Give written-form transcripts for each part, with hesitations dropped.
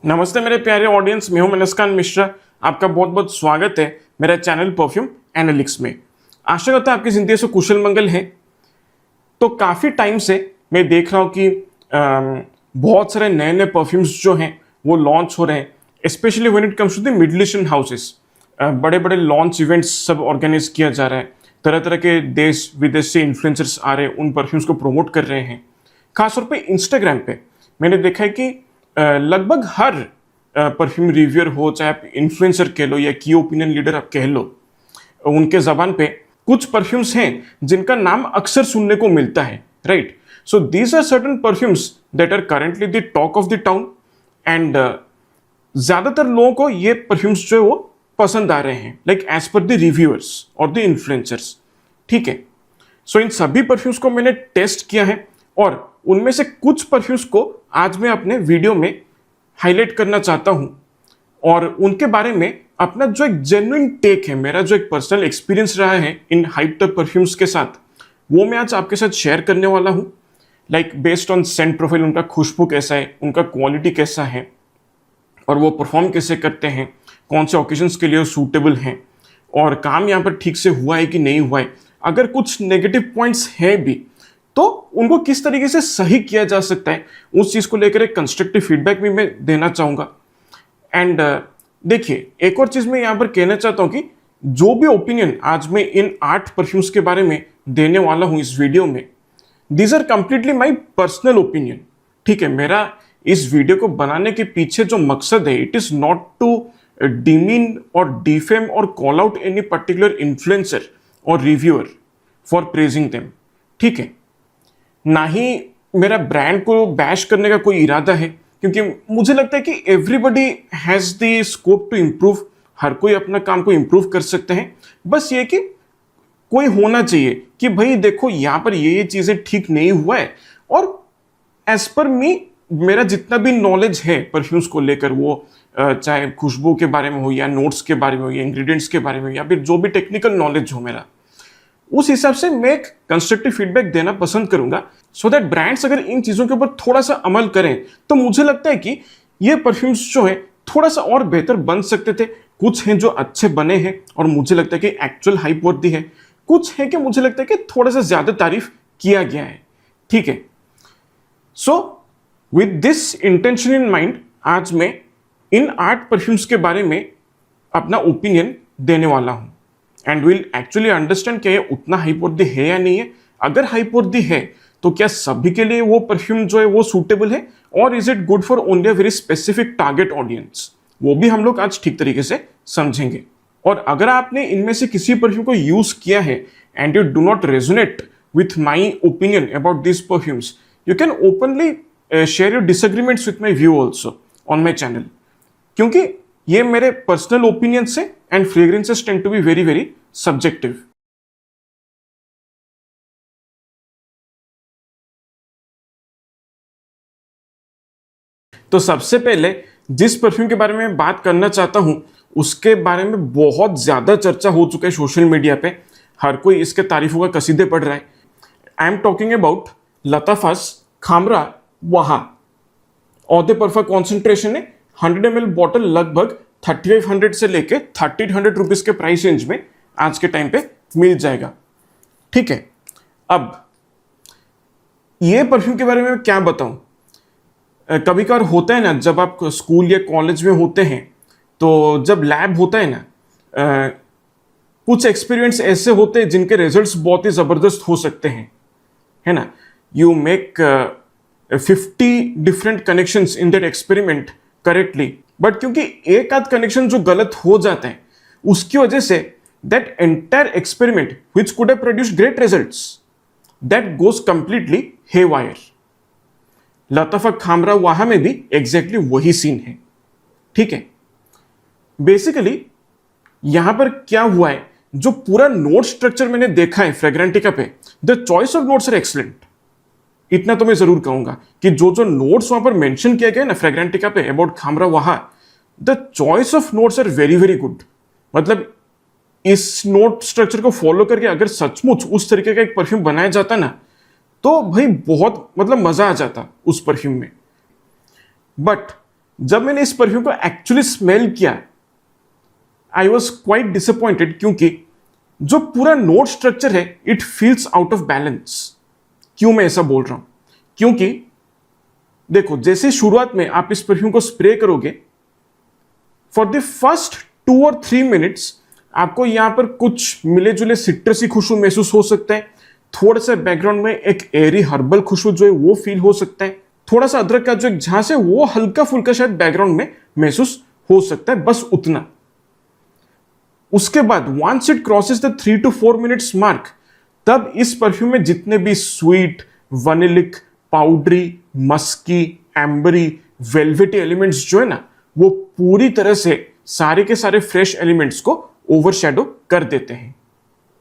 नमस्ते मेरे प्यारे ऑडियंस, मैं हूं मनस्कान मिश्रा। आपका बहुत बहुत स्वागत है मेरा चैनल परफ्यूम एनालिटिक्स में। आशा करता हूं आपकी जिंदगी से कुशल मंगल है। तो काफ़ी टाइम से मैं देख रहा हूं कि बहुत सारे नए नए परफ्यूम्स जो हैं वो लॉन्च हो रहे हैं, specially when it comes to the middle eastern houses. बड़े बड़े लॉन्च इवेंट्स सब ऑर्गेनाइज किया जा रहा है। तरह तरह के देश विदेश से इन्फ्लुएंसर्स आ रहे हैं, उन परफ्यूम्स को प्रमोट कर रहे हैं। खासतौर पे इंस्टाग्राम पे मैंने देखा है कि लगभग हर परफ्यूम रिव्यूअर हो, चाहे आप इन्फ्लुएंसर कह लो या की ओपिनियन लीडर आप कह लो, उनके जबान पे कुछ परफ्यूम्स हैं जिनका नाम अक्सर सुनने को मिलता है, right. So these are certain perfumes that are currently the talk of the town and ज्यादातर लोगों को ये परफ्यूम्स जो है वो पसंद आ रहे हैं, like as per the reviewers और द इन्फ्लुएंसर्स। ठीक है, सो इन सभी परफ्यूम्स को मैंने टेस्ट किया है और उनमें से कुछ परफ्यूम्स को आज मैं अपने वीडियो में हाईलाइट करना चाहता हूं और उनके बारे में अपना जो एक जेन्युइन टेक है, मेरा जो एक पर्सनल एक्सपीरियंस रहा है इन हाइप्ड अप परफ्यूम्स के साथ, वो मैं आज आपके साथ शेयर करने वाला हूं। Like based on Saint profile, उनका खुशबू कैसा है, उनका क्वालिटी कैसा है और वो परफॉर्म कैसे करते हैं, कौन से ओकेजन्स के लिए सूटेबल हैं और काम यहाँ पर ठीक से हुआ है कि नहीं हुआ है। अगर कुछ नेगेटिव पॉइंट्स हैं भी तो उनको किस तरीके से सही किया जा सकता है, उस चीज़ को लेकर एक कंस्ट्रक्टिव फीडबैक भी मैं देना चाहूँगा। एंड देखिए, एक और चीज़ मैं यहाँ पर कहना चाहता हूँ कि जो भी ओपिनियन आज मैं इन 8 परफ्यूम्स के बारे में देने वाला हूँ इस वीडियो में, these are completely my personal opinion. ठीक है, मेरा इस वीडियो को बनाने के पीछे जो मकसद है, it is not to demean और डिफेम और call out any particular influencer और रिव्यूअर फॉर प्रेजिंग देम। ठीक है, ना ही मेरा ब्रांड को बैश करने का कोई इरादा है, क्योंकि मुझे लगता है कि everybody has the scope to improve. हर कोई अपना काम को इम्प्रूव कर सकते हैं। बस ये कि कोई होना चाहिए कि भाई देखो, यहाँ पर ये चीज़ें ठीक नहीं हुआ है और एज पर मी मेरा जितना भी नॉलेज है परफ्यूम्स को लेकर, वो चाहे खुशबू के बारे में हो या नोट्स के बारे में हो या इंग्रेडिएंट्स के बारे में हो या फिर जो भी टेक्निकल नॉलेज हो मेरा, उस हिसाब से मैं एक कंस्ट्रक्टिव फीडबैक देना पसंद करूंगा, सो दैट ब्रांड्स अगर इन चीज़ों के ऊपर थोड़ा सा अमल करें तो मुझे लगता है कि ये परफ्यूम्स जो है थोड़ा सा और बेहतर बन सकते थे। कुछ हैं जो अच्छे बने हैं और मुझे लगता है कि एक्चुअल हाइप वर्दी है, कुछ है कि मुझे लगता है कि थोड़ा सा ज़्यादा तारीफ किया गया है। ठीक है, so with this intention in mind आज मैं इन 8 परफ्यूम्स के बारे में अपना ओपिनियन देने वाला हूं एंड विल एक्चुअली अंडरस्टैंड क्या ये उतना हाइप वर्दी है या नहीं है। अगर हाइप वर्दी है तो क्या सभी के लिए वो परफ्यूम जो है वो सूटेबल है, और is it good for only a very specific target audience, वो भी हम लोग आज ठीक तरीके से समझेंगे। और अगर आपने इनमें से किसी परफ्यूम को यूज किया है and you do not resonate with my opinion about this perfumes, you can openly share your disagreements with my view also on my channel, क्योंकि ये मेरे पर्सनल ओपिनियंस है and fragrances tend to be very very subjective. तो सबसे पहले जिस perfume के बारे में बात करना चाहता हूं, उसके बारे में बहुत ज्यादा चर्चा हो चुका है सोशल मीडिया पे। हर कोई इसके तारीफों का कसीदे पढ़ रहा है। I am talking about Lattafa's Khamrah Qahwa. Of the parfum concentration है 100 ml बॉटल लगभग 3500 से लेके 3000 रुपीज के प्राइस रेंज में आज के टाइम पे मिल जाएगा। ठीक है, अब ये परफ्यूम के बारे में क्या बताऊं। कभी कभार होता है ना, जब आप स्कूल या कॉलेज में होते हैं तो जब लैब होता है ना, कुछ एक्सपीरियंस ऐसे होते हैं जिनके रिजल्ट्स बहुत ही जबरदस्त हो सकते हैं, है ना। You make 50 different connections in that experiment correctly, but क्योंकि एक आध कनेक्शन जो गलत हो जाता है उसकी वजह say that entire experiment which could have produced great results, that goes completely haywire. लताफा Khamra वाहा में भी एग्जैक्टली वही सीन है। ठीक है, बेसिकली यहां पर क्या हुआ है, जो पूरा नोट स्ट्रक्चर मैंने देखा है फ्रेग्रेंटिका पे, the choice of notes are excellent. इतना तो मैं जरूर कहूंगा कि जो जो नोट्स वहां पर मेंशन किया गया ना फ्रेग्रेंटिका पे about Khamrah Qahwa, the choice of notes are very very good. मतलब इस नोट स्ट्रक्चर को फॉलो करके अगर सचमुच उस तरीके का एक परफ्यूम बनाया जाता ना, तो भाई बहुत मतलब मजा आ जाता उस परफ्यूम में। बट जब मैंने इस परफ्यूम को एक्चुअली स्मेल किया, आई वॉज क्वाइट डिसअपॉइंटेड, क्योंकि जो पूरा नोट स्ट्रक्चर है it feels out of balance. क्यों मैं ऐसा बोल रहा हूं? क्योंकि देखो, जैसे शुरुआत में आप इस परफ्यूम को स्प्रे करोगे, फॉर द फर्स्ट 2 और 3 मिनट्स आपको यहां पर कुछ मिले जुले सिट्रसी खुशबू महसूस हो सकता है, थोड़ा सा बैकग्राउंड में एक एरी हर्बल खुशबू जो है वो फील हो सकता है, थोड़ा सा अदरक का जो एक झांस है वो हल्का फुल्का शायद बैकग्राउंड में महसूस हो सकता है, बस उतना। उसके बाद once it crosses the 3 to 4 minutes mark, तब इस परफ्यूम में जितने भी sweet, vanillic, powdery, musky, ambery, velvety elements जो है ना, वो पूरी तरह से सारे के सारे फ्रेश एलिमेंट्स को ओवरशैडो कर देते हैं।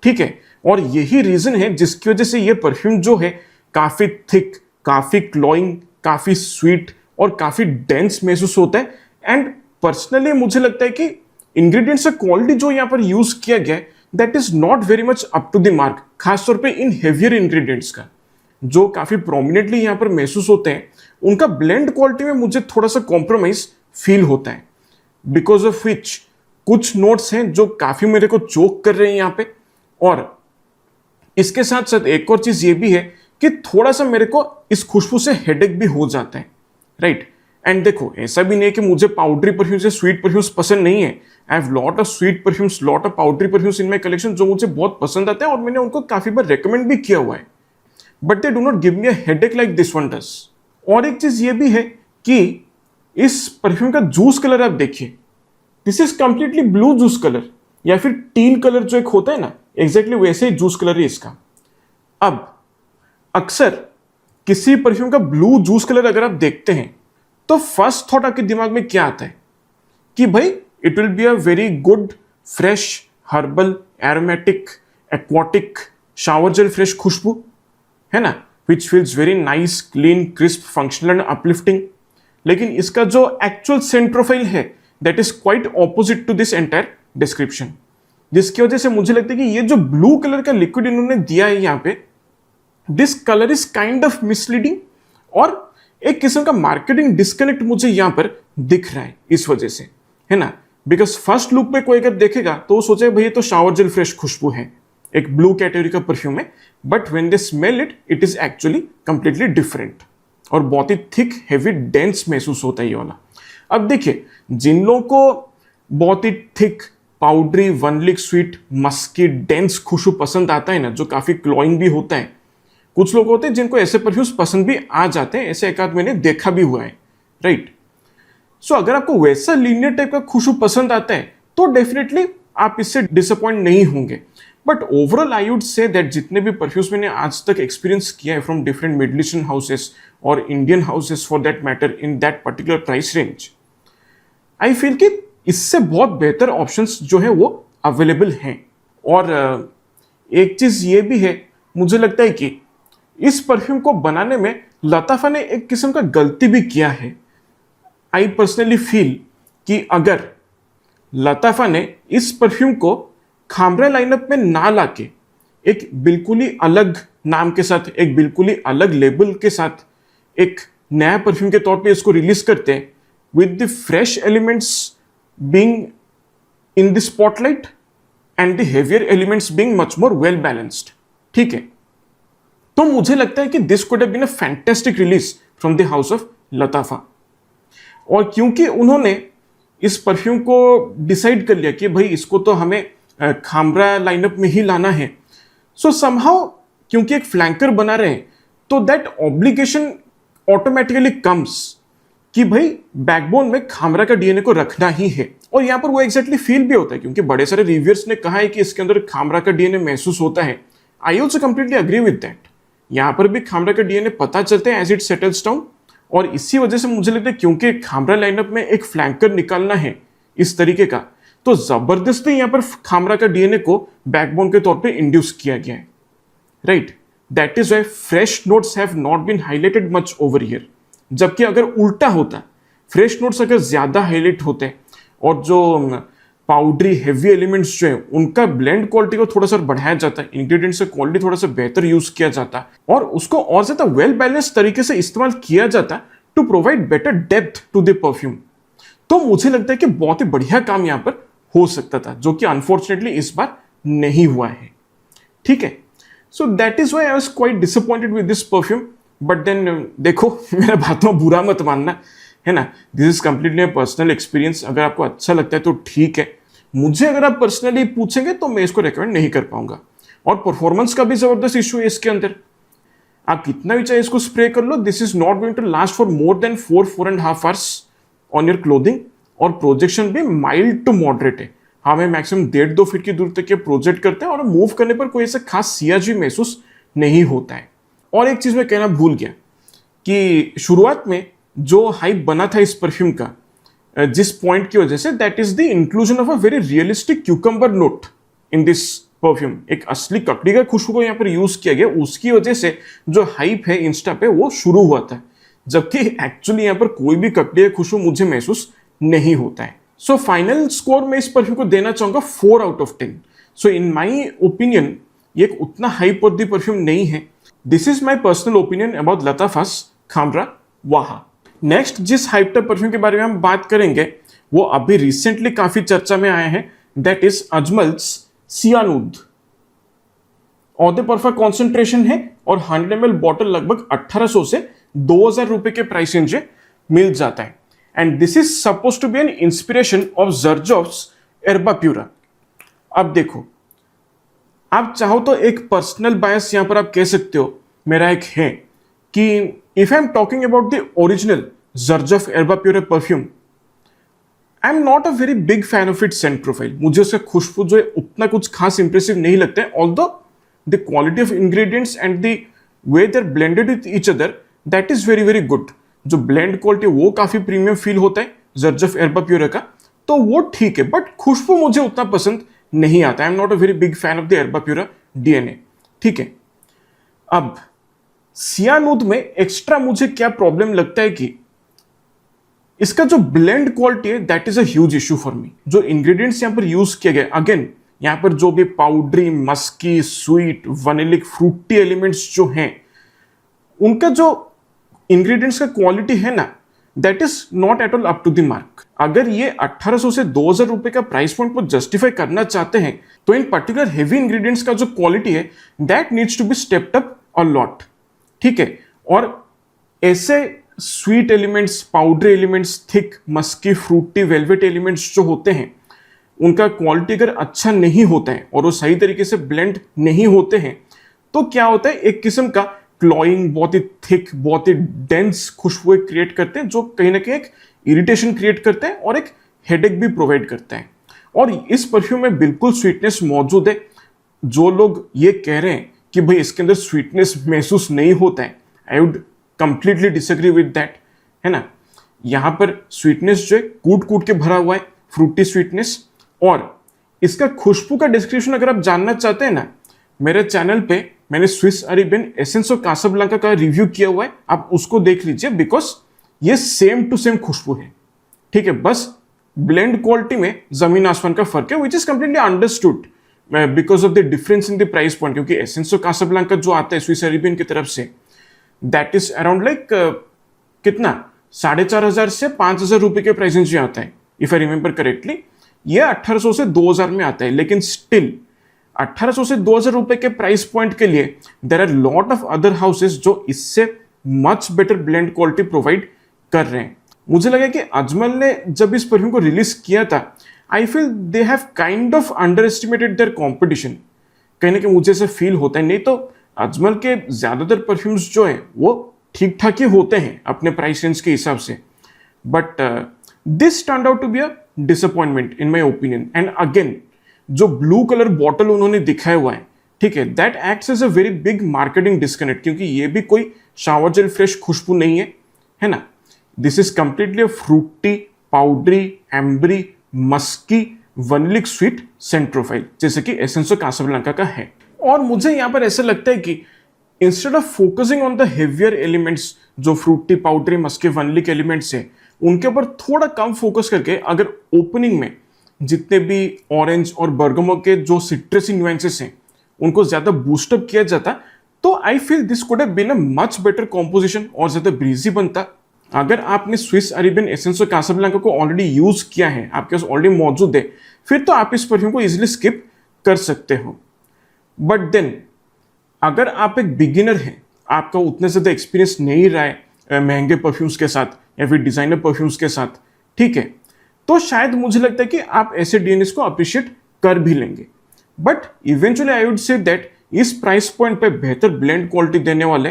ठीक है, और यही रीजन है जिसकी वजह से ये परफ्यूम जो है काफी थिक, काफी क्लॉइंग, काफी स्वीट और काफी डेंस महसूस होता है। एंड पर्सनली मुझे लगता है कि इंग्रेडिएंट्स का क्वालिटी जो यहां पर यूज किया गया है that is not very much up to the mark, खासतौर पे इन हेवियर इंग्रेडिएंट्स का जो काफी प्रोमिनेंटली यहां पर महसूस होते हैं, उनका ब्लेंड क्वालिटी में मुझे थोड़ा सा कॉम्प्रोमाइज फील होता है, बिकॉज ऑफ विच कुछ नोट्स हैं जो काफी मेरे को चोक कर रहे हैं यहां पे। और इसके साथ साथ एक और चीज ये भी है कि थोड़ा सा मेरे को इस खुशबू से हेडेक भी हो जाता है, राइट। एंड देखो, ऐसा भी नहीं है कि मुझे पाउडरी परफ्यूम्स या स्वीट परफ्यूम्स पसंद नहीं है। I have lot of sweet perfumes, lot of powdery perfumes in my collection जो मुझे बहुत पसंद आते हैं और मैंने उनको काफी बार रेकमेंड भी किया हुआ है, but they do not give me a headache like this one does. और एक चीज ये भी है कि इस परफ्यूम का जूस कलर आप देखिए, this is completely blue juice colour, या फिर टील कलर जो एक होता है ना, एग्जैक्टली वैसे ही जूस कलर है इसका। अब अक्सर किसी परफ्यूम का ब्लू जूस कलर अगर आप देखते हैं तो फर्स्ट थॉट आपके दिमाग में क्या आता है कि भाई it will be a very good fresh herbal aromatic aquatic shower gel fresh खुशबू, है ना, which feels very nice, clean, crisp, functional and uplifting. लेकिन इसका जो एक्चुअल सेंट प्रोफाइल है that is quite opposite to this entire description, जिसकी वजह से मुझे लगता है कि ये जो ब्लू कलर का लिक्विड इन्होंने दिया है यहाँ पे, this colour is kind of misleading और एक किस्म का मार्केटिंग डिस्कनेक्ट मुझे यहां पर दिख रहा है इस वजह से, है ना। बिकॉज फर्स्ट लुक में कोई अगर देखेगा तो वो सोचे भाई ये तो शावर जेल फ्रेश खुशबू है, एक ब्लू कैटेगरी का परफ्यूम है, but when they smell it, it is actually completely different और बहुत ही थिक, हेवी, डेंस महसूस होता है ये वाला। अब देखिए, जिन लोगों को बहुत ही thick, powdery, vanillic, sweet, musky, dense खुशबू पसंद आता है ना, जो काफी क्लॉइंग भी होता है, कुछ लोग होते हैं जिनको ऐसे परफ्यूम्स पसंद भी आ जाते हैं, ऐसे एक आध मैंने देखा भी हुआ है, राइट। सो अगर आपको वैसा लीनियर टाइप का खुशबू पसंद आता है तो डेफिनेटली आप इससे डिसअपॉइंट नहीं होंगे। But overall I would say that जितने भी परफ्यूम्स मैंने आज तक एक्सपीरियंस किया है from different middle eastern houses और Indian houses for that matter in that particular price range, I feel कि इससे बहुत बेहतर ऑप्शंस जो है वो अवेलेबल हैं। और एक चीज ये भी है, मुझे लगता है कि इस परफ्यूम को बनाने में लताफा ने एक किस्म का गलती भी किया है। आई पर्सनली फील कि अगर लताफा ने इस परफ्यूम को खामरा लाइनअप में ना लाके एक बिल्कुल ही अलग नाम के साथ, एक बिल्कुल ही अलग लेबल के साथ एक नया परफ्यूम के तौर पे इसको रिलीज करते हैं with the fresh elements being in the spotlight and the heavier elements being much more well balanced, ठीक है, तो मुझे लगता है कि this could have been a fantastic release from the house of Lattafa. और क्योंकि उन्होंने इस परफ्यूम को डिसाइड कर लिया कि भाई इसको तो हमें खामरा लाइनअप में ही लाना है, सो समहाउ क्योंकि एक फ्लैंकर बना रहे हैं तो दैट ऑब्लिगेशन ऑटोमेटिकली कम्स कि भाई बैकबोन में खामरा का डीएनए को रखना ही है। और यहां पर वो एग्जैक्टली फील भी होता है क्योंकि बड़े सारे रिव्यूअर्स ने कहा है कि इसके अंदर खामरा का डीएनए महसूस होता है। I also completely agree with that, यहां पर भी खामरा का डीएनए पता चलता है एज इट सेटल्स डाउन। और इसी वजह से मुझे लगता है क्योंकि खामरा लाइनअप में एक फ्लैंकर निकालना है इस तरीके का, तो जबरदस्ती यहां पर खामरा का डीएनए को बैकबोन के तौर पे इंड्यूस किया गया है, right. That is why fresh notes have not been highlighted much over here. जबकि अगर उल्टा होता, फ्रेश नोट्स अगर ज्यादा हाईलाइट होते और जो पाउडरी हेवी एलिमेंट्स जो है उनका ब्लेंड क्वालिटी को थोड़ा सा बढ़ाया जाता है, इंग्रेडिएंट्स का क्वालिटी थोड़ा सा बेहतर यूज किया जाता और उसको और ज्यादा वेल बैलेंस तरीके से इस्तेमाल किया जाता to provide better depth to the perfume, तो मुझे लगता है कि बहुत ही बढ़िया काम यहां पर हो सकता था, जो कि अनफॉर्चुनेटली इस बार नहीं हुआ है। ठीक है, so that is why I was quite disappointed with this perfume. But then देखो, मेरा बात में बुरा मत मानना, है ना, this is completely personal experience. अगर आपको अच्छा लगता है तो ठीक है, मुझे अगर आप पर्सनली पूछेंगे तो मैं इसको रेकमेंड नहीं कर पाऊंगा। और परफॉर्मेंस का भी जबरदस्त इशू है इसके अंदर। आप कितना भी चाहे इसको स्प्रे कर लो, this is not going to last for more than 4.5 hours on your clothing. और प्रोजेक्शन भी माइल्ड टू मॉडरेट है। हमें मैक्सिमम 1.5-2 फीट की दूर तक ये प्रोजेक्ट करते हैं और मूव करने पर कोई ऐसा खास सियाजी महसूस नहीं होता है। और एक चीज मैं कहना भूल गया कि शुरुआत में जो हाइप बना था इस परफ्यूम का, जिस पॉइंट की वजह से, that is the inclusion of a very realistic cucumber note in this perfume. एक असली ककड़ी का खुशबू को यहाँ पर यूज किया गया, उसकी वजह से जो हाइप है इंस्टा पे वो शुरू हुआ था, जबकि एक्चुअली यहाँ पर कोई भी ककड़ी का खुशबू मुझे महसूस नहीं होता है। सो फाइनल स्कोर मैं इस परफ्यूम को देना चाहूंगा 4/10। सो इन माई ओपिनियन ये एक उतना हाई वर्दी परफ्यूम नहीं है। This is my personal opinion about Lattafa's Khamrah Qahwa. Next जिस हाइप परफ्यूम के बारे में हम बात करेंगे वो अभी रिसेंटली काफी चर्चा में आया है, दैट इज अजमल्स सियानूद। औदे परफा कॉन्सेंट्रेशन है और 100 ml बॉटल लगभग 1800 से 2000 रुपए के प्राइस रेंज में मिल जाता है। And this is suppose to be an inspiration of Xerjoff's Erba Pura. अब देखो, आप चाहो तो एक पर्सनल बायस यहां पर आप कह सकते हो, मेरा एक है कि if I am talking about the original Xerjoff Erba Pura perfume, I am not a very big fan of it scent profile. मुझे उसका खुशबू जो है उतना कुछ खास इंप्रेसिव नहीं लगता है, although the quality of ingredients and the way they are blended with each other, that is very very good. जो ब्लेंड क्वालिटी वो काफी प्रीमियम फील होता है जर्जॉफ एर्बा प्यूरा का, तो वो ठीक है, बट खुशबू मुझे उतना पसंद नहीं आता। I am not a very big fan of the Erba Pura DNA. ठीक है, अब सियानूद में एक्स्ट्रा मुझे क्या प्रॉब्लम लगता है कि इसका जो ब्लेंड क्वालिटी है that is a huge issue for me. जो इंग्रेडिएंट्स यहां पर यूज किए गए, अगेन यहां पर जो भी powdery, musky, sweet, vanillic, fruity elements जो हैं, उनका जो इंग्रेडिएंट्स का क्वालिटी है ना, that is not at all up to the mark. अगर ये 1800 से 2000 रुपए का प्राइस पॉइंट को जस्टिफाई करना चाहते हैं तो इन पर्टिकुलर हेवी इंग्रेडिएंट्स का जो क्वालिटी है that needs to be stepped up a lot. ठीक है, और ऐसे sweet elements, powder elements, thick, musky, fruity, velvet elements जो होते हैं, उनका क्वालिटी अगर अच्छा नहीं होता है और वो सही तरीके से ब्लेंड नहीं होते हैं, तो क्या होता है, एक किस्म का क्लॉइंग, बहुत ही थिक, बहुत ही डेंस खुशबू क्रिएट करते हैं, जो कहीं ना कहीं एक इरिटेशन क्रिएट करते हैं और एक हेडेक भी प्रोवाइड करते हैं। और इस परफ्यूम में बिल्कुल स्वीटनेस मौजूद है। जो लोग ये कह रहे हैं कि भाई इसके अंदर स्वीटनेस महसूस नहीं होता है, I would completely disagree with that, है ना। यहां पर स्वीटनेस जो है कूट कूट के भरा हुआ है, फ्रूटी स्वीटनेस। और इसका खुशबू का डिस्क्रिप्शन अगर आप जानना चाहते हैं ना, मेरे चैनल पे मैंने Swiss Arabian essence of Casablanca का रिव्यू किया हुआ है, आप उसको देख लीजिए, बिकॉज ये सेम टू सेम खुशबू है। ठीक है, बस ब्लेंड क्वालिटी में जमीन आसमान का फर्क है, which is completely understood because of the difference in the price point. क्योंकि एसेंस ऑफ कासाब्लांका जो आता है स्विस अरेबियन की तरफ से, दैट इज अराउंड लाइक कितना 4500 से 5000 रुपए के प्राइस रेंज में आता है, इफ आई रिमेंबर करेक्टली। ये 1800 से 2000 में आता है, लेकिन स्टिल 1800 से 2000 रुपए के प्राइस पॉइंट के लिए there are lot of other houses जो इससे much better blend quality provide कर रहे हैं। मुझे लगा कि अजमल ने जब इस परफ्यूम को रिलीज किया था, I feel they have kind of underestimated their competition. कहीं ना कहीं मुझे ऐसा फील होता है। नहीं तो अजमल के ज्यादातर परफ्यूम्स जो है वो ठीक ठाक ही होते हैं अपने प्राइस रेंज के हिसाब से, but this turned out to be a disappointment in my opinion. And again जो ब्लू कलर बॉटल उन्होंने दिखाया हुआ है, ठीक है, that acts as a very big marketing disconnect, क्योंकि ये भी कोई शावर जेल फ्रेश खुशबू नहीं है ना। This is completely fruity, powdery, ambery, musky, vanillic sweet scent profile, जैसे कि एसेंस ऑफ कासाब्लांका का है। और मुझे यहां पर ऐसा लगता है कि instead of focusing on the heavier elements, जो फ्रूटी, पाउडरी, मस्की, वनलिक एलिमेंट्स है, उनके ऊपर थोड़ा कम फोकस करके अगर ओपनिंग में जितने भी ऑरेंज और बर्गमो के जो सिट्रसी न्यूएंसेस हैं उनको ज्यादा बूस्टअप किया जाता, तो I feel this could have been a much better composition और ज्यादा ब्रीजी बनता। अगर आपने स्विस अरेबियन एसेंस और कासाब्लांका को ऑलरेडी यूज किया है, आपके पास ऑलरेडी मौजूद है, फिर तो आप इस परफ्यूम को इजिली स्किप कर सकते हो। बट देन अगर आप एक बिगिनर हैं, आपका उतने ज़्यादा एक्सपीरियंस नहीं रहा है महंगे परफ्यूम्स के साथ या फिर डिजाइनर परफ्यूम्स के साथ, ठीक है, तो शायद मुझे लगता है कि आप ऐसे डीएनएस को अप्रिशिएट कर भी लेंगे। But eventually I would say that इस प्राइस पॉइंट पे बेहतर ब्लेंड क्वालिटी देने वाले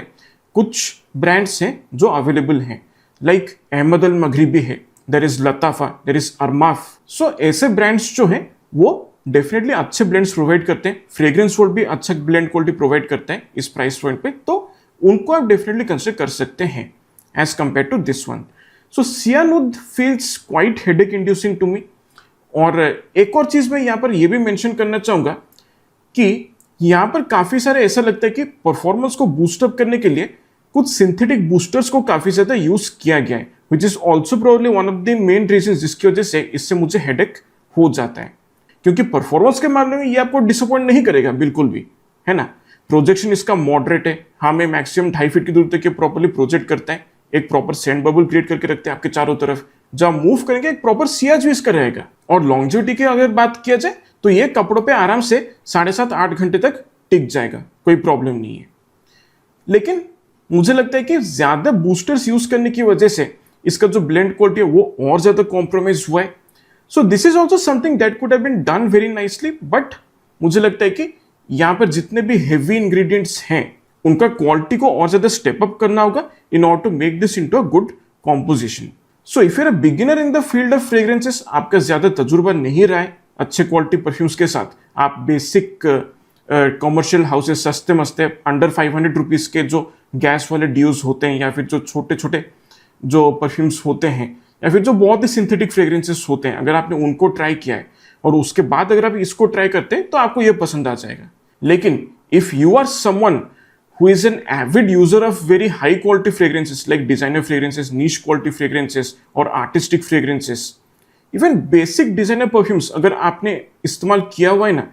कुछ ब्रांड्स हैं जो अवेलेबल हैं, लाइक अहमद अल मगरिबी है, there is Lattafa, there is Armaf. So ऐसे ब्रांड्स जो हैं वो डेफिनेटली अच्छे ब्लेंड्स प्रोवाइड करते हैं, फ्रेग्रेंस वर्ल्ड भी अच्छा ब्लेंड क्वालिटी प्रोवाइड करता है इस प्राइस पॉइंट पे, तो उनको आप डेफिनेटली कंसिडर कर सकते हैं as compare to this one. So Sianud feels quite headache inducing to me. और एक और चीज मैं यहाँ पर यह भी मेंशन करना चाहूंगा कि यहाँ पर काफी सारे ऐसा लगता है कि परफॉर्मेंस को बूस्टअप करने के लिए कुछ सिंथेटिक बूस्टर्स को काफी ज्यादा यूज किया गया है, which is also probably one of the main reason जिसकी वजह से इससे मुझे हेडेक हो जाता है। क्योंकि परफॉर्मेंस के मामले में ये आपको डिसअपॉइंट नहीं करेगा बिल्कुल भी, है ना। प्रोजेक्शन इसका मॉडरेट है, हमें मैक्सिमम 2.5 फीट की दूरी तक प्रॉपरली प्रोजेक्ट करता है, एक प्रॉपर सैंड बबल क्रिएट करके रखते हैं आपके चारों तरफ, जब मूव करेंगे एक प्रॉपर सीएच भी इसका रहेगा। और लॉन्जिविटी की अगर बात किया जाए तो ये कपड़ों पे आराम से 7.5-8 घंटे तक टिक जाएगा, कोई प्रॉब्लम नहीं है। लेकिन मुझे लगता है कि ज्यादा बूस्टर्स यूज करने की वजह से इसका जो ब्लेंड क्वालिटी है वो और ज्यादा कॉम्प्रोमाइज हुआ है। So this is also something that could have been done very nicely, but मुझे लगता है कि यहाँ पर जितने भी हेवी इंग्रेडिएंट्स हैं उनका क्वालिटी को और ज्यादा स्टेप अप करना होगा in order to make this into a good composition. So if you're a beginner in the field of fragrances, आपका ज्यादा तजुर्बा नहीं रहा है अच्छे क्वालिटी परफ्यूम्स के साथ, आप बेसिक कमर्शियल हाउसेस सस्ते मस्ते अंडर 500 रुपीज के जो गैस वाले ड्यूज होते हैं या फिर जो छोटे छोटे जो परफ्यूम्स होते हैं या फिर जो बहुत ही सिंथेटिक फ्रेग्रेंसेस होते हैं, अगर आपने उनको ट्राई किया है और उसके बाद अगर आप इसको ट्राई करते हैं तो आपको ये पसंद आ जाएगा। लेकिन if you are someone who is an avid user of very high quality fragrances like designer fragrances, niche quality fragrances और artistic fragrances, even basic designer perfumes अगर आपने इस्तेमाल किया हुआ है ना,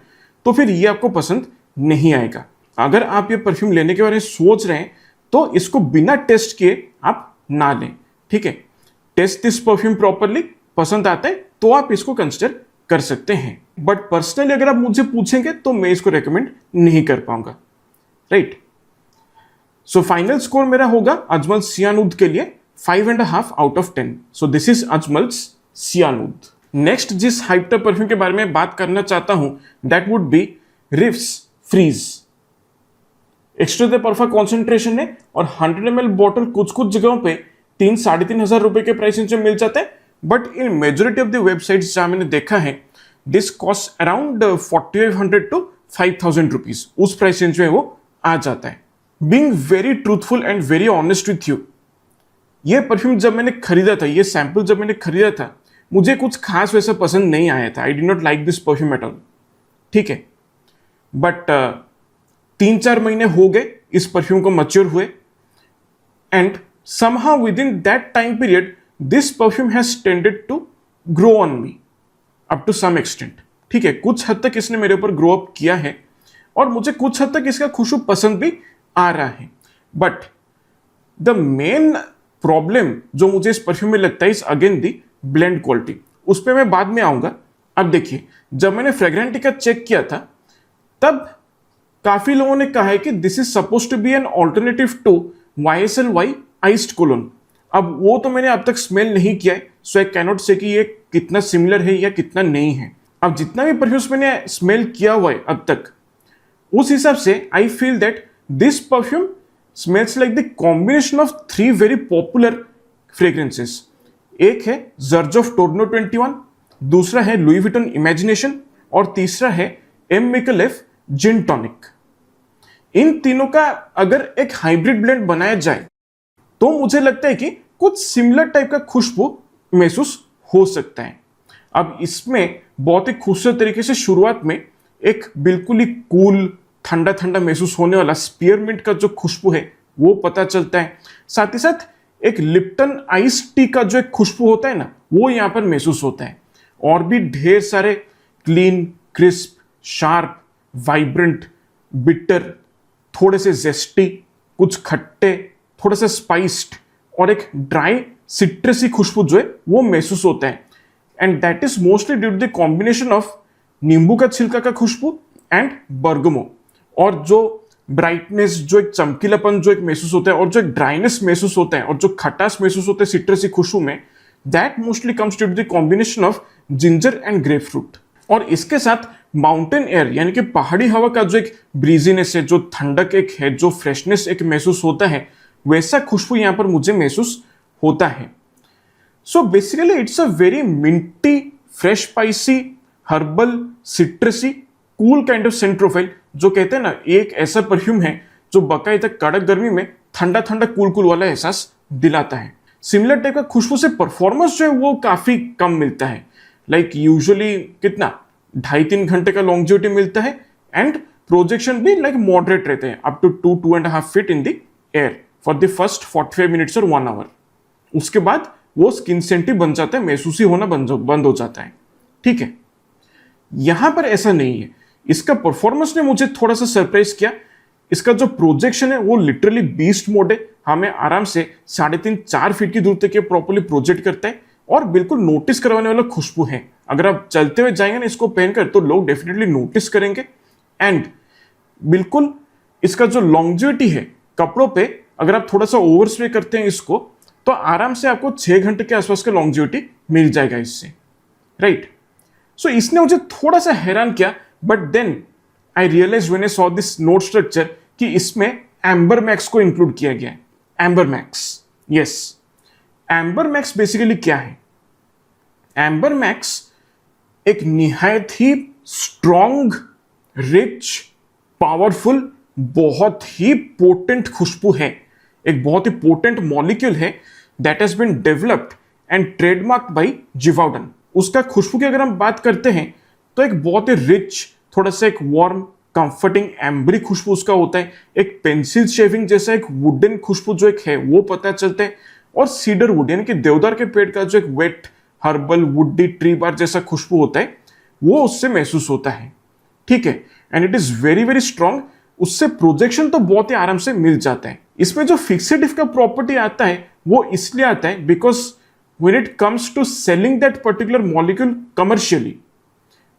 तो फिर ये आपको पसंद नहीं आएगा। अगर आप ये परफ्यूम लेने के बारे में सोच रहे हैं तो इसको बिना टेस्ट किए आप ना लें, ठीक है। टेस्ट दिस परफ्यूम प्रॉपरली, पसंद आता है तो आप इसको कंसिडर कर सकते हैं। बट पर्सनली अगर आप मुझे पूछेंगे तो मैं इसको रेकमेंड नहीं कर पाऊंगा, राइट। सो फाइनल स्कोर मेरा होगा अजमल सियानुद के लिए 5.5 out of 10। So this is Ajmal Sianud. Next जिस हाइप्ड अप परफ्यूम के बारे में बात करना चाहता हूं that would be Riffs Freeze. Extrait de parfum concentration है और 100 ml बॉटल कुछ कुछ जगहों पे 3-3.5 हजार रुपए के प्राइस रेंज में मिल जाता है, but in majority of the websites जहां मैंने देखा है this cost around 4500 to 5000 rupees, उस प्राइस रेंज में वो आ जाता है। Being very truthful and very honest with you, ये परफ्यूम जब मैंने खरीदा था, ये सैंपल जब मैंने खरीदा था, मुझे कुछ खास वैसा पसंद नहीं आया था। I did not like this perfume at all, ठीक है। बट 3-4 महीने हो गए इस परफ्यूम को मैच्योर हुए and somehow within that time period this perfume has tended to grow on me up to some extent, ठीक है। कुछ हद तक इसने मेरे ऊपर ग्रो अप किया है और मुझे कुछ हद तक इसका खुशबू पसंद भी आ रहा है। बट द मेन प्रॉब्लम जो मुझे इस परफ्यूम में लगता है is again the blend quality, उस पर मैं बाद में आऊंगा। अब देखिए, जब मैंने फ्रेग्रेंटिका चेक किया था तब काफी लोगों ने कहा है कि this is suppose to be an alternative to YSL iced cologne. अब वो तो मैंने अब तक स्मेल नहीं किया है, सो आई कैनॉट से कि ये कितना सिमिलर है या कितना नहीं है। अब जितना भी परफ्यूम्स मैंने स्मेल किया हुआ है अब तक, उस हिसाब से आई feel that this perfume smells like the combination of 3 very popular fragrances. एक है जर्ज ऑफ टोर्नो 21, दूसरा है लुई विटन इमेजिनेशन और तीसरा है M.Michelef जिन टॉनिक। इन तीनों का अगर एक हाइब्रिड ब्लेंड बनाया जाए तो मुझे लगता है कि कुछ सिमिलर टाइप का खुशबू महसूस हो सकता है। अब इसमें बहुत ही खूबसूरत तरीके से शुरुआत में एक बिल्कुल ही कूल ठंडा ठंडा महसूस होने वाला स्पीयरमिंट का जो खुशबू है वो पता चलता है। साथ ही साथ एक लिप्टन आइस टी का जो एक खुशबू होता है ना, वो यहाँ पर महसूस होता है। और भी ढेर सारे clean, crisp, sharp, vibrant, bitter, थोड़े से जेस्टी, कुछ खट्टे, थोड़ा सा स्पाइस्ड और एक ड्राई सिट्रसी खुशबू जो है वो महसूस होता है, and that is mostly due to the combination of नींबू का छिलका का खुशबू एंड बर्गमो। और जो ब्राइटनेस, जो एक चमकीलापन जो एक महसूस होता है, और जो एक ड्राइनेस महसूस होता है, और जो खटास महसूस होता है सिट्रसी खुशबू में, that mostly comes due to the combination of ginger and grapefruit. और इसके साथ माउंटेन एयर यानी कि पहाड़ी हवा का जो एक ब्रीजीनेस है, जो ठंडक एक है, जो फ्रेशनेस एक महसूस होता है, वैसा खुशबू यहां पर मुझे महसूस होता है। So basically it's a very Minty, fresh, spicy, herbal, सिट्रसी, cool kind of Saint profile. जो कहते हैं ना, एक ऐसा परफ्यूम है जो बाकायदा कड़क गर्मी में ठंडा ठंडा कूल कूल वाला एहसास दिलाता है। सिमिलर टाइप का खुशबू से परफॉर्मेंस जो है वो काफी कम मिलता है, लाइक यूजुअली कितना 2.5-3 घंटे का लॉन्जिविटी मिलता है, एंड प्रोजेक्शन भी लाइक मॉडरेट रहते हैं, up to 2-2.5 feet in the air for the first 45 minutes और 1 आवर। उसके बाद वो स्किन सेंटी बन जाता है, महसूसी होना बंद हो जाता है। ठीक है, यहां पर ऐसा नहीं है। इसका परफॉर्मेंस ने मुझे थोड़ा सा सरप्राइज किया। इसका जो प्रोजेक्शन है वो लिटरली बीस्ट मोड है, हमें आराम से 3.5-4 फीट की दूर तक ये प्रॉपर्ली प्रोजेक्ट करता है, और बिल्कुल नोटिस करवाने वाला खुशबू है। अगर आप चलते हुए जाएंगे ना इसको पहनकर, तो लोग डेफिनेटली नोटिस करेंगे। एंड बिल्कुल इसका जो लॉन्जिविटी है कपड़ों पे, अगर आप थोड़ा सा ओवर स्प्रे करते हैं इसको, तो आराम से आपको 6 घंटे के आसपास का लॉन्जिविटी मिल जाएगा इससे, राइट। सो इसने मुझे थोड़ा सा हैरान किया, but then I realize when I saw this note structure कि इसमें एम्बर मैक्स को इंक्लूड किया गया है। Amber max, yes. Amber max basically क्या है? एम्बर मैक्स एक निहायत ही स्ट्रॉन्ग, रिच, पावरफुल, बहुत ही पोटेंट खुशबू है। एक बहुत ही पोटेंट मॉलिक्यूल है that has been developed and trademark by Givaudan. उसका खुशबू की अगर हम बात करते हैं तो एक बहुत ही रिच, थोड़ा सा एक वार्म, कंफर्टिंग एम्बरी खुशबू उसका होता है। एक पेंसिल शेविंग जैसा एक वुडन खुशबू जो एक है वो पता चलता है, और सीडर वुड यानी कि देवदार के पेड़ का जो एक वेट, हर्बल, वुडी, ट्री बार जैसा खुशबू होता है वो उससे महसूस होता है। ठीक है, and it is very very strong. उससे प्रोजेक्शन तो बहुत ही आराम से मिल जाता है। इसमें जो फिक्सेटिव का प्रॉपर्टी आता है वो इसलिए आता है because when it comes to selling that particular molecule commercially,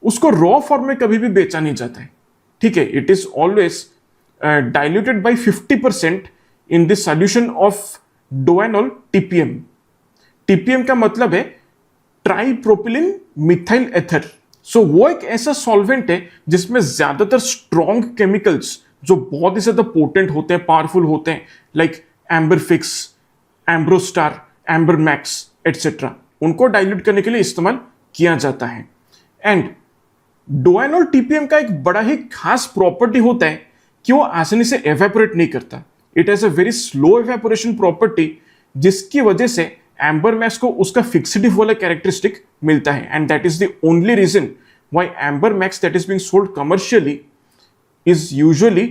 उसको रॉ फॉर्म में कभी भी बेचा नहीं जाता है। ठीक है, it is always diluted by 50% in the solution of Dowanol TPM. TPM का मतलब है ट्राइप्रोपिलिन मिथाइल एथर। सो वो एक ऐसा सॉल्वेंट है जिसमें ज्यादातर स्ट्रॉन्ग केमिकल्स जो बहुत ही ज्यादा पोटेंट होते हैं, पावरफुल होते हैं, like amber fix, Ambrostar, amber max etcetera, उनको डाइल्यूट करने के लिए इस्तेमाल किया जाता है। एंड डोएनॉल टीपीएम का एक बड़ा ही खास प्रॉपर्टी होता है कि वो आसानी से एवेपोरेट नहीं करता। It has a very slow evaporation property, जिसकी वजह से एम्बर मैक्स को उसका फिक्सिटिव वाला कैरेक्टरिस्टिक मिलता है, and that is the only reason why amber max that is being sold commercially is usually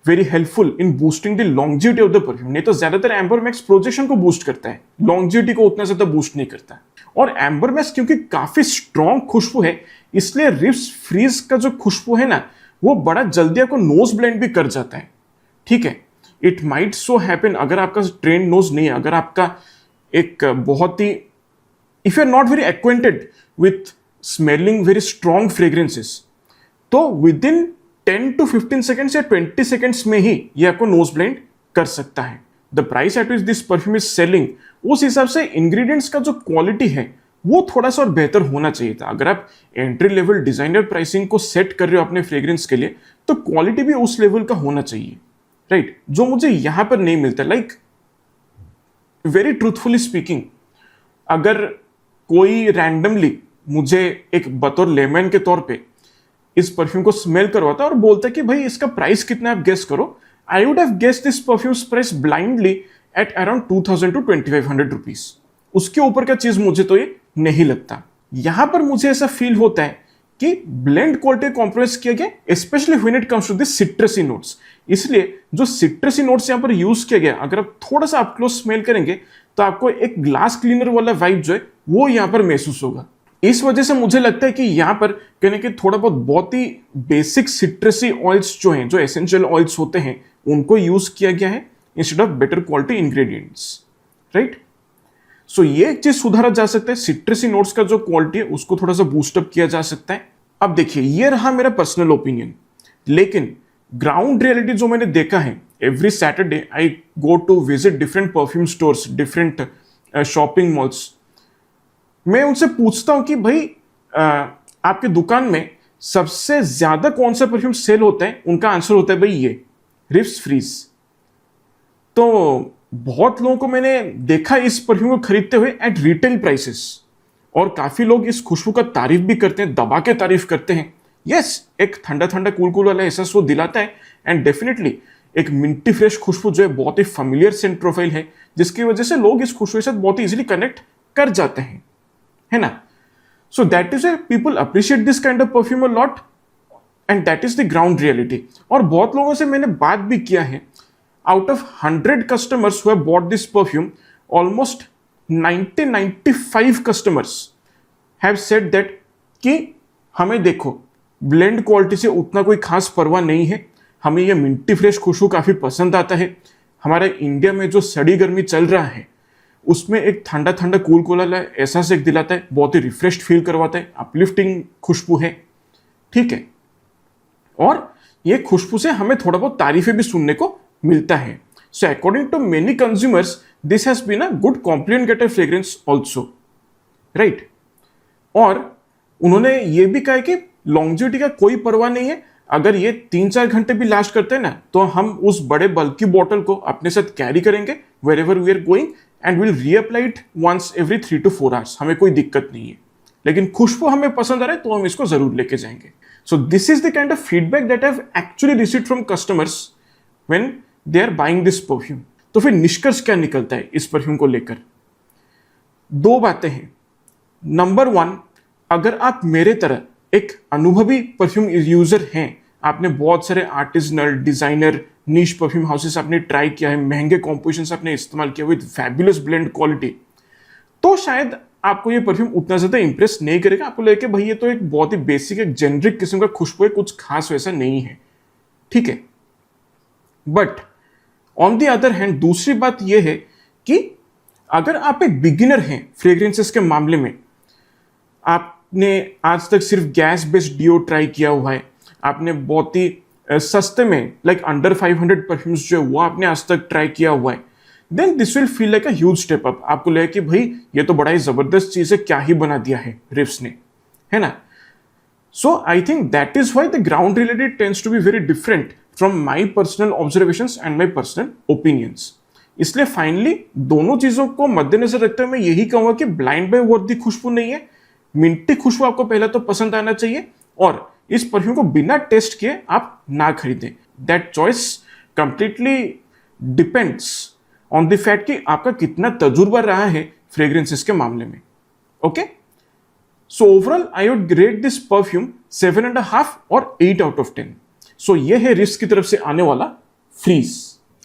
very helpful in boosting the longevity of the perfume. नहीं तो ज्यादातर एम्बर मैक्स प्रोजेक्शन को boost करता है, लॉन्जिविटी को उतना ज्यादा बूस्ट नहीं करता। और एम्बर मैक्स क्योंकि काफी स्ट्रॉन्ग खुशबू है, इसलिए रिप्स फ्रीज का जो खुशबू है ना, वो बड़ा जल्दी आपको नोज ब्लेंड भी कर जाता है। ठीक है, इट माइट सो हैपन, अगर आपका ट्रेन नोज नहीं है, अगर आपका एक बहुत ही, if you are not very acquainted with smelling very strong fragrances, तो विद इन 10 to 15 सेकेंड्स या 20 सेकेंड्स में ही ये आपको नोज ब्लेंड कर सकता है। The price at which this perfume is selling, उस हिसाब से इंग्रेडिएंट्स का जो क्वालिटी है वो थोड़ा सा और बेहतर होना चाहिए था। अगर आप एंट्री लेवल डिजाइनर प्राइसिंग को सेट कर रहे हो अपने फ्रेग्रेंस के लिए, तो क्वालिटी भी उस लेवल का होना चाहिए, राइट, जो मुझे यहां पर नहीं मिलता। लाइक वेरी ट्रूथफुली स्पीकिंग, अगर कोई रैंडमली मुझे एक बतौर लेमन के तौर पे इस परफ्यूम को स्मेल करवाता और बोलता कि भाई इसका प्राइस कितना है आप गेस करो, I would have guessed this perfumes price blindly at around 2000 to 2500 rupees. उसके ऊपर का चीज मुझे तो ये नहीं लगता। यहां पर मुझे ऐसा फील होता है कि ब्लेंड क्वालिटी कॉम्प्रोमाइज किया गया, specially when it comes to the citrusy notes. इसलिए जो सिट्रसी नोट्स यहां पर यूज किया गया, अगर आप थोड़ा सा अप क्लोज स्मेल करेंगे तो आपको एक ग्लास क्लीनर वाला वाइब जो है वो यहां पर महसूस होगा। इस वजह से मुझे लगता है कि यहां पर कहने के थोड़ा बहुत ही बेसिक सिट्रसी ऑयल्स जो हैं, जो एसेंशियल ऑयल्स होते हैं, उनको यूज किया गया है instead of better quality ingredients, right. So ये एक चीज सुधारा जा सकता है, सिट्रसी नोट्स का जो क्वालिटी है उसको थोड़ा सा बूस्टअप किया जा सकता है। अब देखिए, ये रहा मेरा पर्सनल ओपिनियन, लेकिन ग्राउंड रियलिटी जो मैंने देखा है, every Saturday I go to visit different perfume stores, different shopping malls. मैं उनसे पूछता हूं कि भाई आपके दुकान में सबसे ज्यादा कौन सा परफ्यूम सेल होता है? उनका आंसर होता है भाई ये रिप्स फ्रीज। तो बहुत लोगों को मैंने देखा इस परफ्यूम को खरीदते हुए एट रिटेल प्राइसेस, और काफी लोग इस खुशबू का तारीफ भी करते हैं, दबा के तारीफ करते हैं। यस, एक ठंडा ठंडा कूल कूल वाला एहसास वो दिलाता है, एंड डेफिनेटली एक मिंटी फ्रेश खुशबू जो है बहुत ही फेमिलियर सेंट प्रोफाइल है, जिसकी वजह से लोग इस खुशबू के साथ बहुत ही इजीली कनेक्ट कर जाते हैं, है ना। सो that is people appreciate this kind of perfume a lot, and that is the ground reality. और बहुत लोगों से मैंने बात भी किया है, out of 100 customers who have bought this perfume, almost 95 customers have said that कि हमें देखो ब्लेंड क्वालिटी से उतना कोई खास परवाह नहीं है, हमें ये मिंटी फ्रेश खुशबू काफ़ी पसंद आता है। हमारे इंडिया में जो सड़ी गर्मी चल रहा है उसमें एक ठंडा ठंडा कूल कूल वाला एहसास एक दिलाता है, बहुत ही रिफ्रेश्ड फील करवाता है, अपलिफ्टिंग खुशबू है, ठीक है। और ये खुशबू से हमें थोड़ा बहुत तारीफें भी सुनने को मिलता है। So according to many consumers this has been a good compliment getter fragrance also, right. और उन्होंने ये भी कहा कि लॉन्जिविटी का कोई परवाह नहीं है, अगर ये 3-4 घंटे भी लास्ट करते हैं ना, तो हम उस बड़े बल्कि बॉटल को अपने साथ कैरी करेंगे wherever we are going, and will reapply it once every 3 to 4 hours, हमें कोई दिक्कत नहीं है। लेकिन खुशबू हमें पसंद आ रहा है तो हम इसको जरूर लेके जाएंगे। So this is the kind of feedback that I have actually received from customers when they are buying this perfume. तो फिर निष्कर्ष क्या निकलता है इस परफ्यूम को लेकर? 2 बातें हैं। नंबर 1, अगर आप मेरे तरह एक अनुभवी परफ्यूम यूजर हैं, आपने बहुत सारे आर्टिजनल डिजाइनर नीश परफ्यूम हाउसेस आपने ट्राई किया है, महंगे कॉम्पोजिशंस आपने इस्तेमाल किया विद फैबुलस ब्लेंड क्वालिटी, तो शायद आपको ये परफ्यूम उतना ज्यादा इंप्रेस नहीं करेगा। आपको लगे भाई ये तो एक बहुत ही बेसिक, एक जेनरिक किस्म का खुशबू है, कुछ खास वैसा नहीं है, ठीक है। But on the other hand दूसरी बात यह है कि अगर आप एक बिगिनर हैं फ्रेग्रेंसेस के मामले में, आपने आज तक सिर्फ गैस बेस्ड डिओ ट्राई किया हुआ है, आपने बहुत ही सस्ते में लाइक अंडर 500 परफ्यूम्स जो है वो आपने आज तक ट्राई किया हुआ है, then this will feel like a huge step up. आपको लगे कि भाई ये तो बड़ा ही जबरदस्त चीज है, क्या ही बना दिया है रिप्स ने, है ना। So I think that is why the ground reality tends to be very different from my personal observations and my personal opinions. इसलिए फाइनली दोनों चीजों को मद्देनजर रखते हुए मैं यही कहूंगा कि ब्लाइंड बाय वर्दी खुशबू नहीं है, मिंटी खुशबू आपको पहले तो पसंद आना चाहिए, और इस परफ्यूम को बिना टेस्ट किए आप ना खरीदें। That choice completely depends on the fact कि आपका कितना तजुर्बा रहा है फ्रेग्रेंसेस के मामले में, okay. So overall I would rate this perfume 7.5 और 8 out of 10। सो ये है रिप्स की तरफ से आने वाला फ्रीज।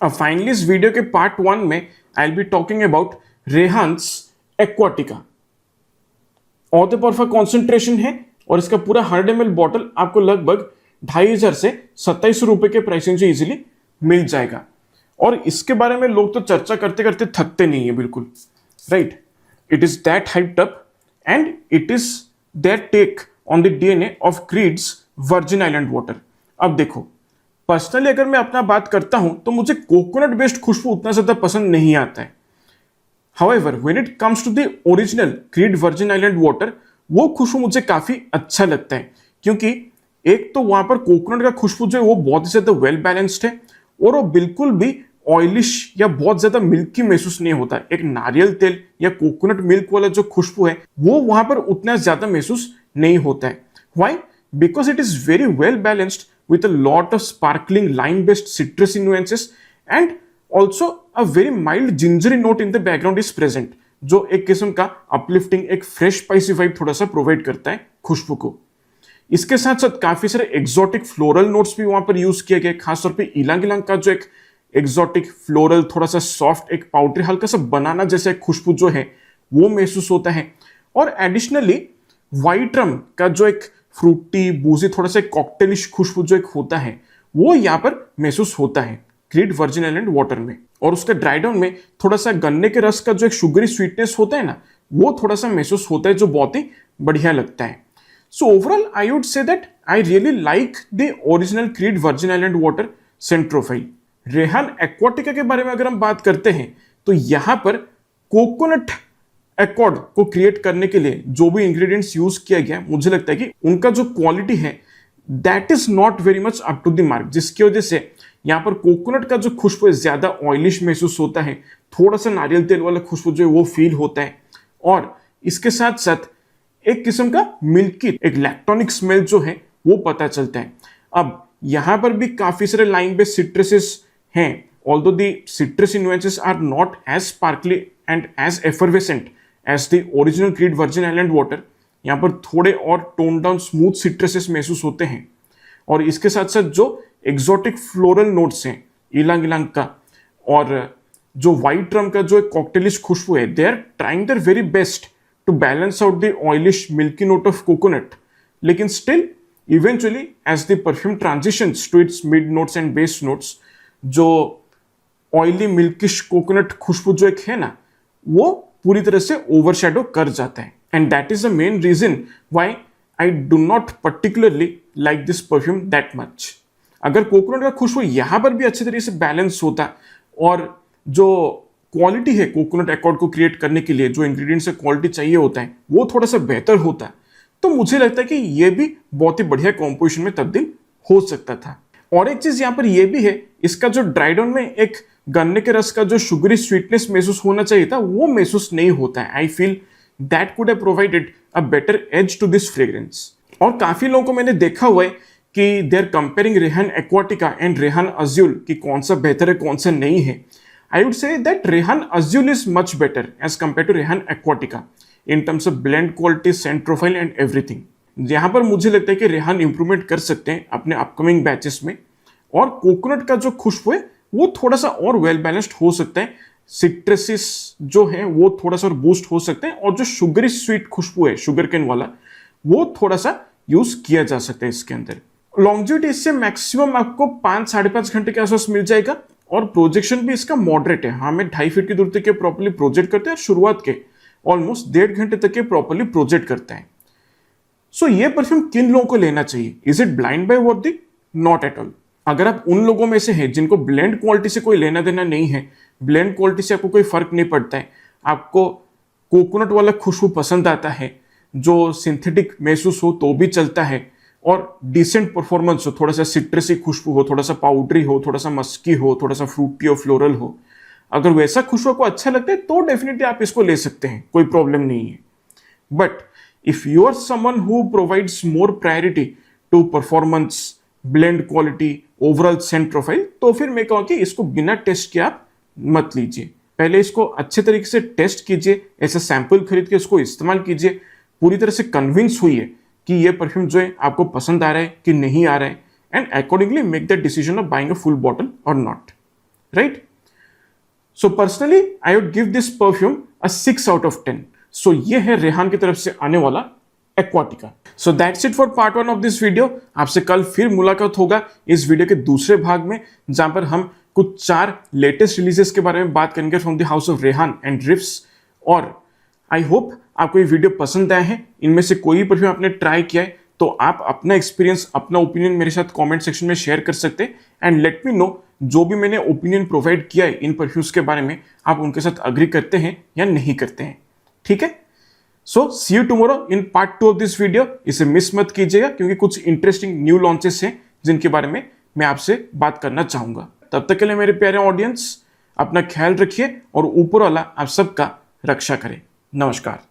अब फाइनली इस वीडियो के पार्ट 1 में I will be talking about Rayhaan's Aquatica. Eau de parfum concentration है और इसका पूरा 100 ml बॉटल आपको लगभग 2500 से 2700 रुपए के प्राइसिंग से इजीली मिल जाएगा। और इसके बारे में लोग तो चर्चा करते करते थकते नहीं है बिल्कुल, right. It is that hyped up and it is that take on the DNA of Creed's Virgin Island Water. अब देखो, पर्सनली अगर मैं अपना बात करता हूं तो मुझे कोकोनट बेस्ड खुशबू उतना ज्यादा पसंद नहीं आता है। However, when it comes to the original Creed Virgin Island Water, वो खुशबू मुझे काफी अच्छा लगता है, क्योंकि एक तो वहां पर कोकोनट का खुशबू जो है वो बहुत ही ज्यादा वेल बैलेंस्ड है, और वो बिल्कुल भी ऑयलिश या बहुत ज्यादा मिल्की महसूस नहीं होता। एक नारियल तेल या कोकोनट मिल्क वाला जो खुशबू है वो वहां पर उतना ज्यादा महसूस नहीं होता है। Why? Because it is very well balanced with a lot of sparkling lime-based citrusy nuances and also a very mild gingery note in the background is present, जो एक किस्म का अपलिफ्टिंग, एक फ्रेश स्पाइसी वाइब थोड़ा सा provide करता है खुशबू को। इसके साथ साथ काफी सारे एक्सोटिक फ्लोरल नोट्स भी वहां पर यूज किए गए, खासतौर पे इलांग इलांग का जो एक एक्सोटिक फ्लोरल थोड़ा सा सॉफ्ट, एक पाउडरी, हल्का सा बनाना जैसा एक खुशबू जो है वो महसूस होता है। और एडिशनली व्हाइट रम का जो एक फ्रूटी बूजी थोड़ा सा कॉकटेलिश खुशबू जो एक होता है वो यहाँ पर महसूस होता है क्रीड वर्जिन आइलैंड वाटर में, और उसका ड्राई डाउन में थोड़ा सा गन्ने के रस का जो एक शुगरी स्वीटनेस होता है ना, वो थोड़ा सा महसूस होता है, जो बहुत ही बढ़िया लगता है। So overall I would say that I really like the original Creed Virgin Island Water scent profile. Rayhaan Aquatica के बारे में अगर हम बात करते हैं तो यहां पर कोकोनट एक्कॉर्ड को क्रिएट करने के लिए जो भी इंग्रेडिएंट्स यूज किया गया, मुझे लगता है कि उनका जो क्वालिटी है that is not very much up to the mark, जिसकी वजह से यहाँ पर कोकोनट का जो खुशबू है ज्यादा ऑयलिश महसूस होता है, थोड़ा सा नारियल तेल वाला खुशबू जो है वो फील होता है, और इसके साथ साथ एक किस्म का मिल्की, एक लैक्टोनिक स्मेल जो है वो पता चलता है। अब यहां पर भी काफी सारे लाइम बेस्ड सिट्रसेस हैं, although the citrus influences are not as sparkly and as effervescent as the original Creed Virgin Island Water. यहाँ पर थोड़े और टोन डाउन स्मूथ सिट्रसेस महसूस होते हैं, और इसके साथ साथ जो एक्सोटिक फ्लोरल नोट्स हैं इलांग इलांग का, और जो व्हाइट रम का जो एक कॉकटेलिश खुशबू है, they are trying their very best to balance out the oilish milky note of coconut. लेकिन still eventually as the perfume transitions to its mid notes and base notes, जो ऑयली मिल्किश कोकोनट खुशबू जो एक है ना, वो पूरी तरह से ओवरशैडो कर जाता है। And that is the main reason why I do not particularly like this perfume that much. अगर कोकोनट का खुशबू यहां पर भी अच्छे तरीके से बैलेंस होता, और जो क्वालिटी है कोकोनट एक्कॉर्ड को क्रिएट करने के लिए जो इंग्रेडिएंट्स से क्वालिटी चाहिए होता है वो थोड़ा सा बेहतर होता, तो मुझे लगता है कि ये भी बहुत ही बढ़िया कॉम्पोजिशन में तब्दील हो सकता था। और एक चीज यहाँ पर यह भी है, इसका जो ड्राई डाउन में एक गन्ने के रस का जो शुगरी स्वीटनेस महसूस होना चाहिए था वो महसूस नहीं होता है। I feel that could have provided a better edge to this fragrance. और काफी लोगों को मैंने देखा हुआ है कि they are comparing Rayhaan Aquatica and Rayhaan Azure कि कौन सा बेहतर है कौन सा नहीं है। I would say that Rayhaan Azure is much better as compare to Rayhaan Aquatica in terms of blend quality, scent profile and everything. यहाँ पर मुझे लगता है कि रेहान इंप्रूवमेंट कर सकते हैं अपने अपकमिंग बैचेस में, और कोकोनट का जो खुशबू है वो थोड़ा सा और वेल बैलेंस्ड हो सकता है, सिट्रसिस जो है वो थोड़ा सा और बूस्ट हो सकते हैं, और जो शुगरी स्वीट खुशबू है शुगर केन वाला वो थोड़ा सा यूज किया जा सकता है इसके अंदर। लॉन्जिविटी इससे मैक्सिमम आपको 5-5.5 घंटे के आसपास मिल जाएगा, और प्रोजेक्शन भी इसका मॉडरेट है। हाँ, मैं 2.5 फीट की दूरी तक के प्रॉपर्ली प्रोजेक्ट करते हैं, शुरुआत के ऑलमोस्ट 1.5 घंटे तक के प्रॉपर्ली प्रोजेक्ट करते हैं। सो ये परफ्यूम किन लोगों को लेना चाहिए? इज इट ब्लाइंड बाय वर्दी? Not at all. अगर आप उन लोगों में से हैं जिनको ब्लेंड क्वालिटी से कोई लेना देना नहीं है, ब्लेंड क्वालिटी से आपको कोई फर्क नहीं पड़ता है, आपको कोकोनट वाला खुशबू पसंद आता है, जो सिंथेटिक महसूस हो तो भी चलता है, और डिसेंट परफॉर्मेंस हो, थोड़ा सा सिट्रसी खुशबू हो, थोड़ा सा पाउडरी हो, थोड़ा सा मस्की हो, थोड़ा सा फ्रूटी और फ्लोरल हो, अगर वैसा खुशबू को अच्छा लगता है तो डेफिनेटली आप इसको ले सकते हैं, कोई प्रॉब्लम नहीं है। But if you are someone who provides more priority to performance, blend quality, overall scent profile, तो फिर मैं कहूँ कि इसको बिना टेस्ट के आप मत लीजिए। पहले इसको अच्छे तरीके से टेस्ट कीजिए, ऐसा सैंपल खरीद के इसको इस्तेमाल कीजिए, पूरी तरह से कन्विंस हुई कि ये परफ्यूम जो है आपको पसंद आ रहा है कि नहीं आ रहा है, and accordingly make the decision of buying a full bottle और not, right? So personally I would give this perfume a 6 out of 10। So ये है रेहान की तरफ से आने वाला Aquatica. So that's it for part 1 of this video. आपसे कल फिर मुलाकात होगा इस वीडियो के दूसरे भाग में, जहां पर हम कुछ 4 लेटेस्ट रिलीजेस के बारे में बात करेंगे from the house of Rehan and riffs. और आई होप आपको ये वीडियो पसंद आया है। इनमें से कोई भी परफ्यूम आपने ट्राई किया है तो आप अपना एक्सपीरियंस, अपना ओपिनियन मेरे साथ कमेंट सेक्शन में शेयर कर सकते हैं, एंड लेट मी नो जो भी मैंने ओपिनियन प्रोवाइड किया है इन परफ्यूम्स के बारे में, आप उनके साथ अग्री करते हैं या नहीं करते हैं, ठीक है? So see you tomorrow in part 2 of this video. इसे मिस मत कीजिएगा क्योंकि कुछ इंटरेस्टिंग न्यू लॉन्चेस हैं जिनके बारे में मैं आपसे बात करना चाहूंगा। तब तक के लिए मेरे प्यारे ऑडियंस, अपना ख्याल रखिए और ऊपर वाला आप सबका रक्षा करे। नमस्कार।